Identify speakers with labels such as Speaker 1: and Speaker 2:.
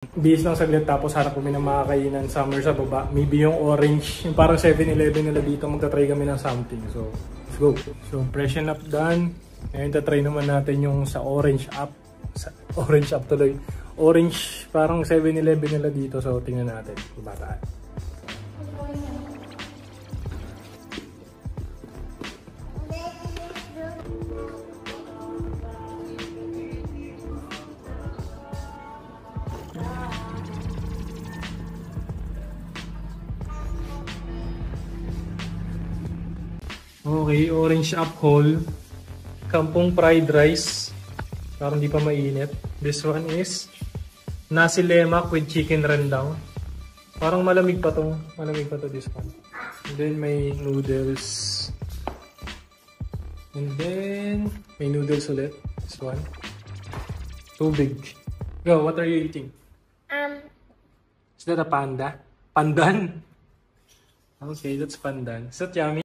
Speaker 1: Bihis lang saglit tapos harap kami ng mga kainan summer sa baba. Maybe yung orange, yung parang 7-Eleven nila dito, magta-try kami ng something. So, let's go. So, freshen up done. Ngayon, tatry naman natin yung sa orange app. Sa orange app tuloy. Orange, parang 7-Eleven nila dito. So, tingnan natin. Bataan. Okay, orange up whole. Kampong fried rice. Parang di pa mainit. This one is nasi lemak with chicken rendang. Parang malamig pa to. Malamig pa to this one. And then may noodles. And then may noodles ulit. This one. Tubig. Go, what are you eating? Is that a panda? Pandan? Okay, that's pandan. Is that yummy?